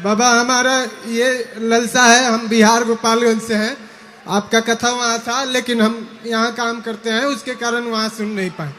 बाबा हमारा ये ललसा है, हम बिहार गोपालगंज से हैं। आपका कथा वहाँ था, लेकिन हम यहाँ काम करते हैं, उसके कारण वहाँ सुन नहीं पाए।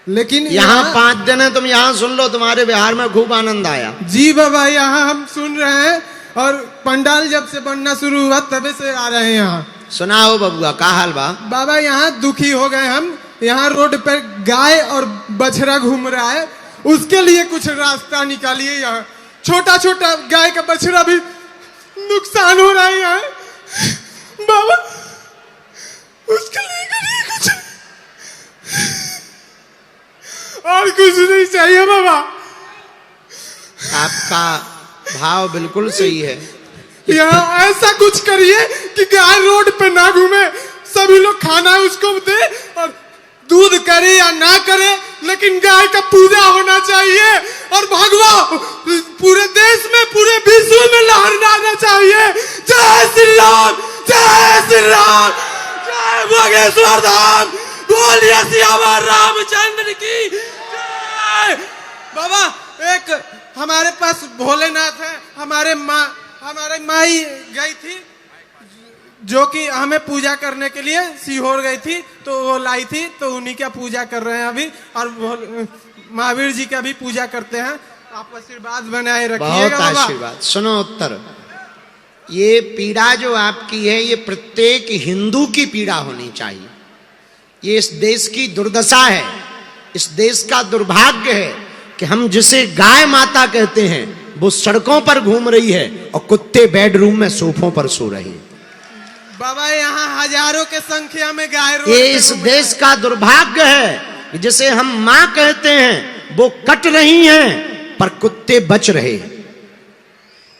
लेकिन यहाँ 5 दिन है, तुम यहाँ सुन लो, तुम्हारे बिहार में खूब आनंद आया। जी बाबा, यहाँ हम सुन रहे हैं और पंडाल जब से बनना शुरू हुआ तबे से आ रहे हैं यहाँ। सुनाओ बबुआ, का हाल बा? बाबा यहाँ दुखी हो गए हम। यहाँ रोड पर गाय और बछड़ा घूम रहा है, उसके लिए कुछ रास्ता निकालिए। यहाँ छोटा छोटा गाय का बछड़ा भी नुकसान हो रहा है यहाँ बाबा, उसके लिए करिए कुछ, और कुछ नहीं चाहिए बाबा। आपका भाव बिल्कुल सही है। यहाँ ऐसा कुछ करिए कि गाय रोड पे ना घूमे, सभी लोग खाना उसको दे, और दूध करे या ना करे, लेकिन गाय का पूजा होना चाहिए। और भगवा पूरे देश में, पूरे विश्व में लहराना चाहिए। जय श्री राम, जय श्री राम, जय बागेश्वर धाम, बोलिए सियावर रामचंद्र की जय। बाबा एक हमारे पास भोलेनाथ है, हमारे माई गई थी, जो कि हमें पूजा करने के लिए सीहोर गई थी, तो वो लाई थी, तो उन्हीं का पूजा कर रहे हैं अभी। और महावीर जी का भी पूजा करते हैं। आप आशीर्वाद बनाए रखिएगा। बहुत आशीर्वाद। सुनो उत्तर, ये पीड़ा जो आपकी है, ये प्रत्येक हिंदू की पीड़ा होनी चाहिए। ये इस देश की दुर्दशा है, इस देश का दुर्भाग्य है कि हम जिसे गाय माता कहते हैं वो सड़कों पर घूम रही है और कुत्ते बेडरूम में सोफों पर सो रहे हैं। बाबा यहाँ हजारों के संख्या में गाय रोड ये इस देश का दुर्भाग्य है कि जिसे हम मां कहते हैं वो कट रही हैं पर कुत्ते बच रहे हैं।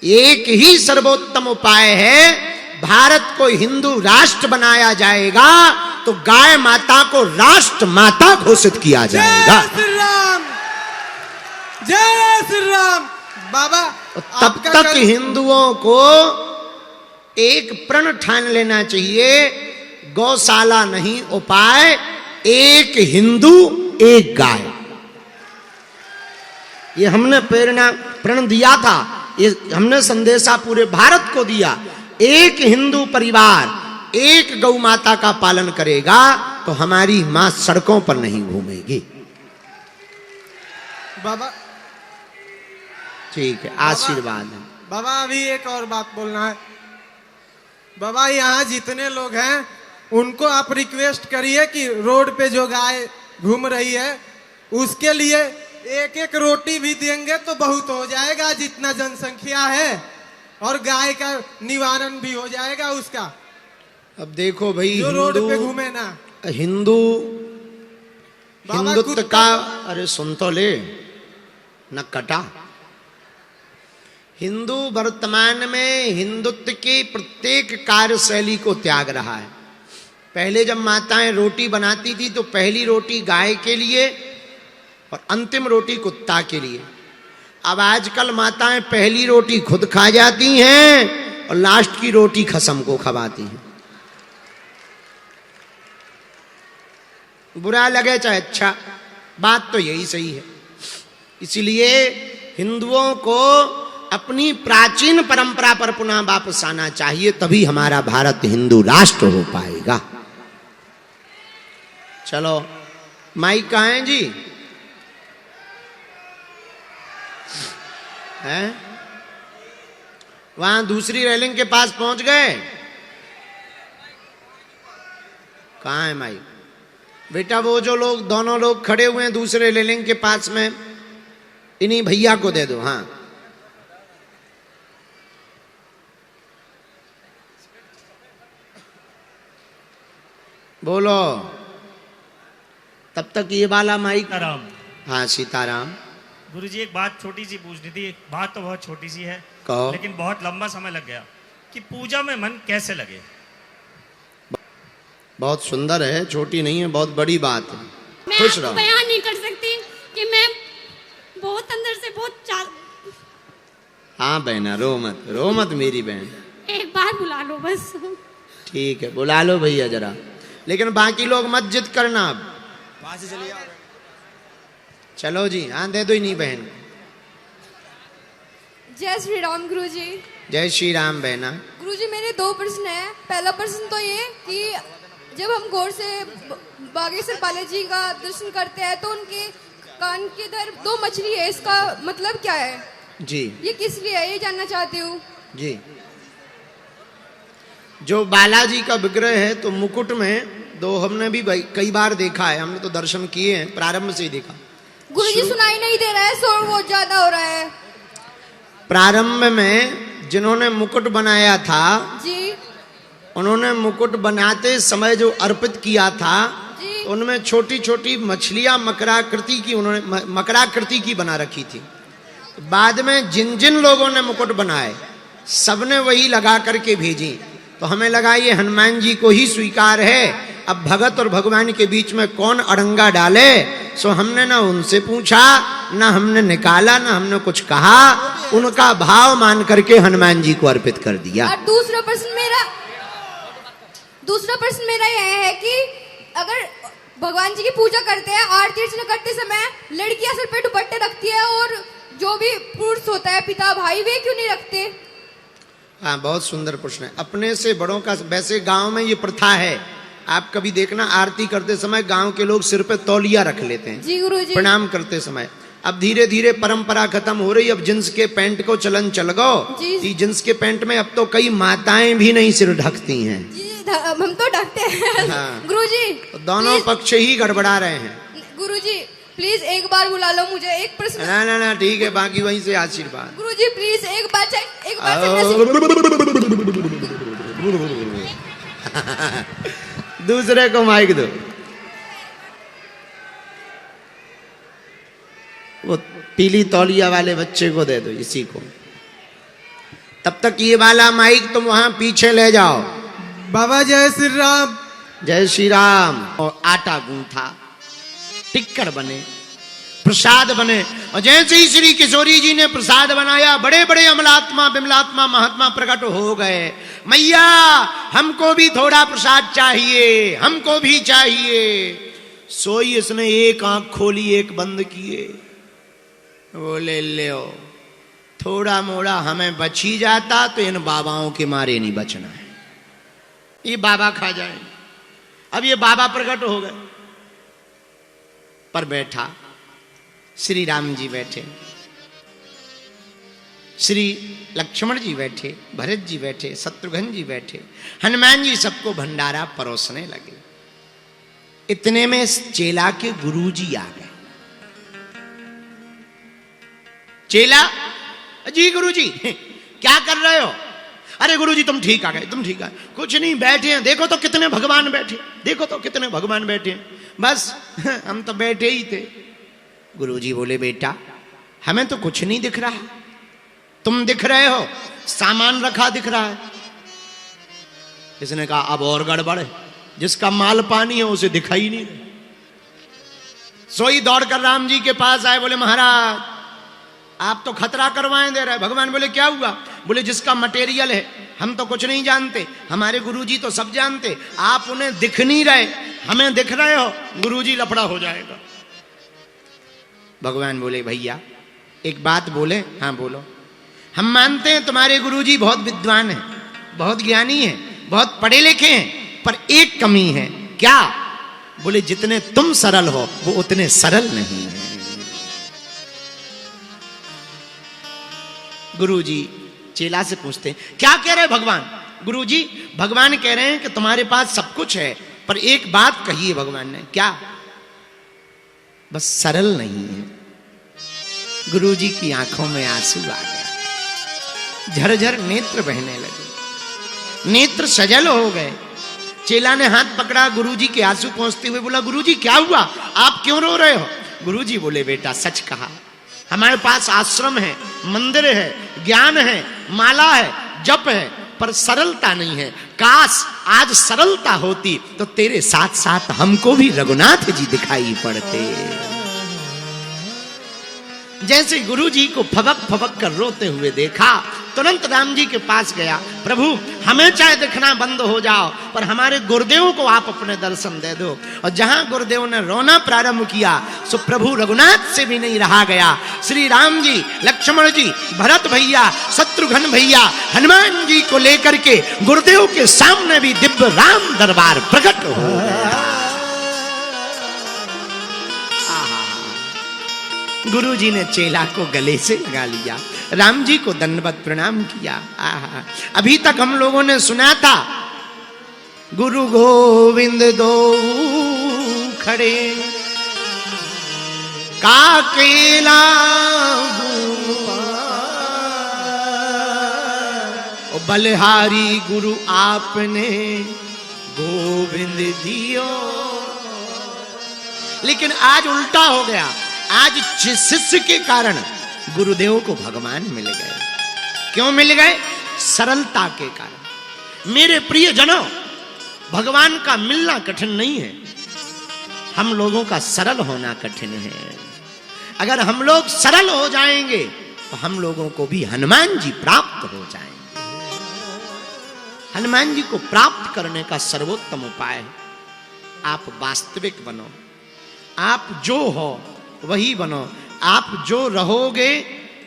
एक ही सर्वोत्तम उपाय है, भारत को हिंदू राष्ट्र बनाया जाएगा तो गाय माता को राष्ट्र माता घोषित किया जाएगा। जय श्री राम, जय श्री राम। बाबा तब तक हिंदुओं को एक प्रण ठान लेना चाहिए, गौशाला नहीं उपाय, एक हिंदू एक गाय। ये हमने प्रण दिया था, ये हमने संदेशा पूरे भारत को दिया। एक हिंदू परिवार एक गौ माता का पालन करेगा तो हमारी मां सड़कों पर नहीं घूमेगी। बाबा ठीक है, आशीर्वाद है। बाबा अभी एक और बात बोलना है। बाबा यहाँ जितने लोग हैं उनको आप रिक्वेस्ट करिए कि रोड पे जो गाय घूम रही है उसके लिए एक एक रोटी भी देंगे तो बहुत हो जाएगा, जितना जनसंख्या है, और गाय का निवारण भी हो जाएगा उसका। अब देखो भाई, जो रोड पे घूमे ना हिंदुत्व का, अरे सुन तो ले न कटा। हिंदू वर्तमान में हिंदुत्व की प्रत्येक कार्यशैली को त्याग रहा है। पहले जब माताएं रोटी बनाती थी तो पहली रोटी गाय के लिए और अंतिम रोटी कुत्ता के लिए। अब आजकल माताएं पहली रोटी खुद खा जाती हैं और लास्ट की रोटी खसम को खवाती हैं। बुरा लगे चाहे अच्छा, बात तो यही सही है। इसलिए हिंदुओं को अपनी प्राचीन परंपरा पर पुनः वापस आना चाहिए, तभी हमारा भारत हिंदू राष्ट्र हो पाएगा। चलो, माइक कहाँ है जी? हैं? वहां दूसरी रेलिंग के पास पहुंच गए? कहाँ है माइक? बेटा वो जो लोग, दोनों लोग खड़े हुए हैं दूसरे रेलिंग के पास में, इन्हीं भैया को दे दो। हाँ, बोलो। तब तक ये वाला माइक। सीताराम। हाँ सीताराम। गुरुजी एक बात छोटी सी पूछनी थी। बात तो बहुत छोटी सी है, कहो। लेकिन बहुत लंबा समय लग गया कि पूजा में मन कैसे लगे। बहुत सुंदर है, छोटी नहीं है, बहुत बड़ी बात है। मैं खुश रहो। बयान नहीं कर सकती कि मैं बहुत अंदर से बहुत हाँ बहना, रो मत मेरी बहन। एक बार बुला लो बस। ठीक है, बुला लो भैया जरा, लेकिन बाकी लोग मत जिद करना। अब वहां से चलिए। चलो जी, हाँ दे दो ही नहीं बहन। जय श्री राम गुरुजी। जय श्री राम बहना। गुरुजी मेरे 2 प्रश्न हैं। पहला प्रश्न तो ये कि जब हम गौर से बागेश्वर बालाजी का दर्शन करते हैं तो उनके कान के इधर 2 मछली है, इसका मतलब क्या है जी? ये किस लिए है, ये जानना चाहती हूँ जी। जो बालाजी का विग्रह है तो मुकुट में 2 हमने भी कई बार देखा है, हमने तो दर्शन किए हैं, प्रारंभ से ही देखा। गुरुजी सुनाई नहीं दे रहा है, शोर बहुत ज्यादा हो रहा है। प्रारंभ में जिन्होंने मुकुट बनाया था जी उन्होंने मुकुट बनाते समय जो अर्पित किया था जी उनमें छोटी छोटी मछलियां मकराकृति की उन्होंने मकराकृति की बना रखी थी। बाद में जिन जिन लोगों ने मुकुट बनाए सबने वही लगा करके भेजी, तो हमें लगा ये हनुमान जी को ही स्वीकार है। अब भगत और भगवान के बीच में कौन अड़ंगा डाले, सो हमने ना उनसे पूछा, ना हमने निकाला, ना हमने कुछ कहा, उनका भाव मान करके हनुमान जी को अर्पित कर दिया। और दूसरा प्रश्न मेरा यह है कि अगर भगवान जी की पूजा करते हैं, आरती अर्चना करते समय लड़कियां सिर पे दुपट्टे रखती है और जो भी पुरुष होता है पिता भाई, वे क्यों नहीं रखते? हाँ, बहुत सुंदर प्रश्न है। अपने से बड़ों का वैसे गांव में ये प्रथा है, आप कभी देखना आरती करते समय गांव के लोग सिर पे तौलिया रख लेते हैं जी गुरुजी। प्रणाम करते समय। अब धीरे धीरे परंपरा खत्म हो रही, अब जींस के पैंट को चलन चल गो। जी। जींस के पैंट में अब तो कई माताएं भी नहीं सिर ढकती हैं। जी हम तो ढकते हैं। हाँ। गुरुजी दोनों पक्ष ही गड़बड़ा रहे हैं। गुरुजी प्लीज एक बार बुला लो मुझे, एक प्रश्न। ना ना ना ठीक है, बाकी वहीं से आशीर्वाद। गुरुजी प्लीज एक बार दूसरे को माइक दो। वो पीली तौलिया वाले बच्चे को दे दो, इसी को। तब तक ये वाला माइक तुम वहां पीछे ले जाओ। बाबा जय श्री राम। जय श्री राम। और आटा गूंथा, टिक्कर बने, प्रसाद बने, और जैसे ही श्री किशोरी जी ने प्रसाद बनाया, बड़े बड़े अमलात्मा विमलात्मा महात्मा प्रकट हो गए। मैया हमको भी थोड़ा प्रसाद चाहिए, हमको भी चाहिए। सोई इसने एक आंख खोली, एक बंद किए, बोले ले थोड़ा मोड़ा हमें बच ही जाता तो इन बाबाओं के मारे नहीं बचना है, ये बाबा खा जाए। अब ये बाबा प्रकट हो गए, पर बैठा श्री राम जी बैठे, श्री लक्ष्मण जी बैठे, भरत जी बैठे, शत्रुघ्न जी बैठे, हनुमान जी सबको भंडारा परोसने लगे। इतने में चेला के गुरु जी आ गए। चेला, जी गुरु जी क्या कर रहे हो? अरे गुरु जी तुम ठीक आ गए, तुम ठीक आ गए। कुछ नहीं, बैठे हैं, देखो तो कितने भगवान बैठे, देखो तो कितने भगवान बैठे हैं, बस हम तो बैठे ही थे। गुरुजी बोले बेटा हमें तो कुछ नहीं दिख रहा, तुम दिख रहे हो, सामान रखा दिख रहा है। इसने कहा अब और गड़बड़ है, जिसका माल पानी है उसे दिखाई नहीं। सोई दौड़कर राम जी के पास आए, बोले महाराज आप तो खतरा करवाएं दे रहे। भगवान बोले क्या हुआ? बोले जिसका मटेरियल है हम तो कुछ नहीं जानते, हमारे गुरुजी तो सब जानते, आप उन्हें दिख नहीं रहे, हमें दिख रहे हो, गुरुजी लफड़ा हो जाएगा। भगवान बोले भैया एक बात बोले? हाँ बोलो। हम मानते हैं तुम्हारे गुरुजी बहुत विद्वान हैं, बहुत ज्ञानी हैं, बहुत पढ़े लिखे हैं, पर एक कमी है। क्या? बोले जितने तुम सरल हो वो उतने सरल नहीं है। गुरुजी चेला से पूछते हैं क्या कह रहे भगवान? गुरुजी भगवान कह रहे हैं कि तुम्हारे पास सब कुछ है, पर एक बात कही है भगवान ने। क्या? बस सरल नहीं है। गुरुजी की आंखों में आंसू आ गया, झरझर नेत्र बहने लगे, नेत्र सजल हो गए। चेला ने हाथ पकड़ा, गुरुजी के आंसू पहुंचते हुए बोला गुरुजी क्या हुआ, आप क्यों रो रहे हो? गुरुजी बोले बेटा सच कहा, हमारे पास आश्रम है, मंदिर है, ज्ञान है, माला है, जप है, पर सरलता नहीं है। काश आज सरलता होती तो तेरे साथ साथ हमको भी रघुनाथ जी दिखाई पड़ते। जैसे गुरुजी को फबक फबक कर रोते हुए देखा, तुरंत राम जी के पास गया, प्रभु हमें चाहे दिखना बंद हो जाओ पर हमारे गुरुदेव को आप अपने दर्शन दे दो। और जहां गुरुदेव ने रोना प्रारंभ किया सो प्रभु रघुनाथ से भी नहीं रहा गया। श्री राम जी, लक्ष्मण जी, भरत भैया, शत्रुघ्न भैया, हनुमान जी को लेकर के गुरुदेव के सामने भी दिव्य राम दरबार प्रकट हो गया। गुरु जी ने चेला को गले से लगा लिया, राम जी को दंडवत प्रणाम किया। आहा, अभी तक हम लोगों ने सुना था गुरु गोविंद दो खड़े काकेला बलिहारी गुरु आपने गोविंद दियो। लेकिन आज उल्टा हो गया, आज शिष्य के कारण गुरुदेव को भगवान मिल गए। क्यों मिल गए? सरलता के कारण। मेरे प्रिय जनों, भगवान का मिलना कठिन नहीं है, हम लोगों का सरल होना कठिन है। अगर हम लोग सरल हो जाएंगे तो हम लोगों को भी हनुमान जी प्राप्त हो जाएंगे। हनुमान जी को प्राप्त करने का सर्वोत्तम उपाय है आप वास्तविक बनो, आप जो हो वही बनो। आप जो रहोगे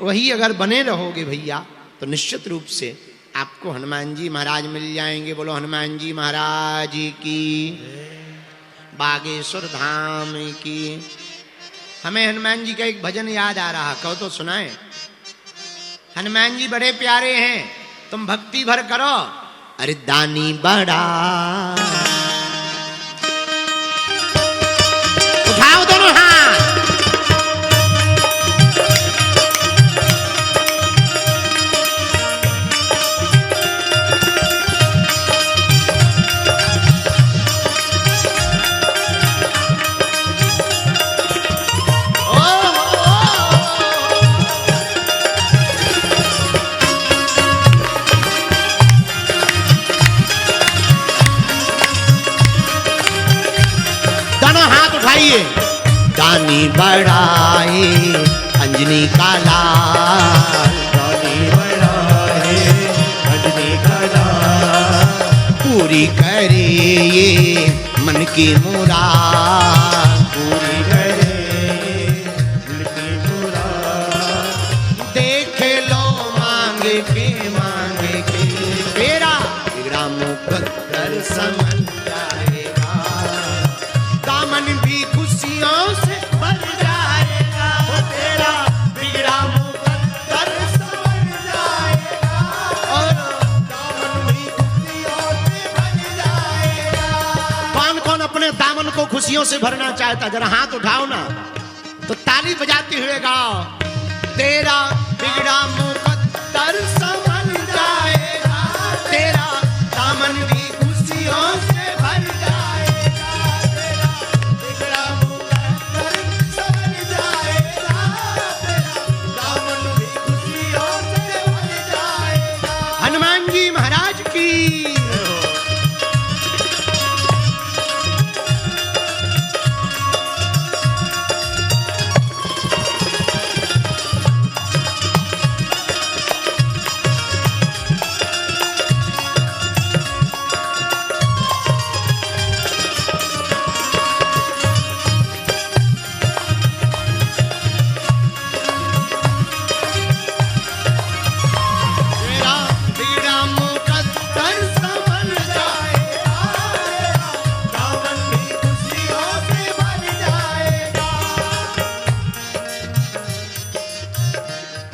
वही अगर बने रहोगे भैया तो निश्चित रूप से आपको हनुमान जी महाराज मिल जाएंगे। बोलो हनुमान जी महाराज की, बागेश्वर धाम की। हमें हनुमान जी का एक भजन याद आ रहा, कहो तो सुनाए। हनुमान जी बड़े प्यारे हैं, तुम भक्ति भर करो। अरे दानी बड़ा, उठाओ दोनों हाथ। दानी बढ़ाए अंजनी का लाल, दानी बढ़ाए अंजनी का लाल, पूरी करे ये मन की मुराद, पूरी करे मन की मुराद। देख लो मांग के तेरा ग्राम पत्थर समझ जाएगा, दामन भी खुशियों से भर जाएगा, तेरा बिगड़ा मुकद्दर समझ जाएगा, और दामन भी खुशियों से भर जाएगा। कौन कौन अपने दामन को खुशियों से भरना चाहता, जरा हाथ उठाओ ना, तो ताली बजाते हुए गाओ। तेरा बिगड़ा मुकद्दर समझ जाएगा, तेरा दामन भी खुशियों से भर जाएगा, तेरा बिगड़ा मुकद्दर समझ जाएगा, तेरा दामन भी खुशियों से भर जाएगा। हनुमान जी महाराज की।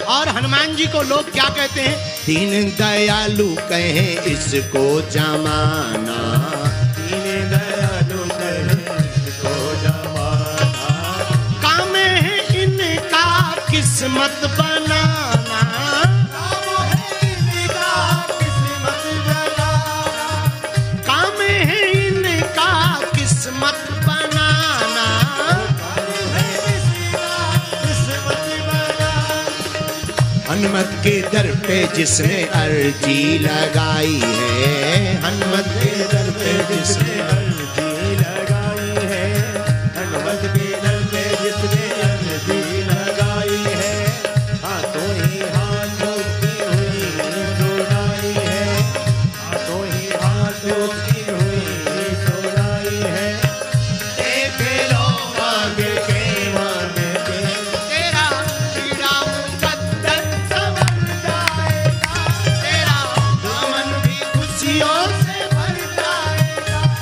और हनुमान जी को लोग क्या कहते हैं? दीन दयालु कहें इसको जमाना, दीन दयालु कहें इसको जमाना, काम है इनका किस्मत बनाना, काम है इनका किस्मत बनाना, काम है इनका किस्मत बनाना, हनुमत के दर पे जिसने अर्जी लगाई है, हनुमत के दर पे जिसने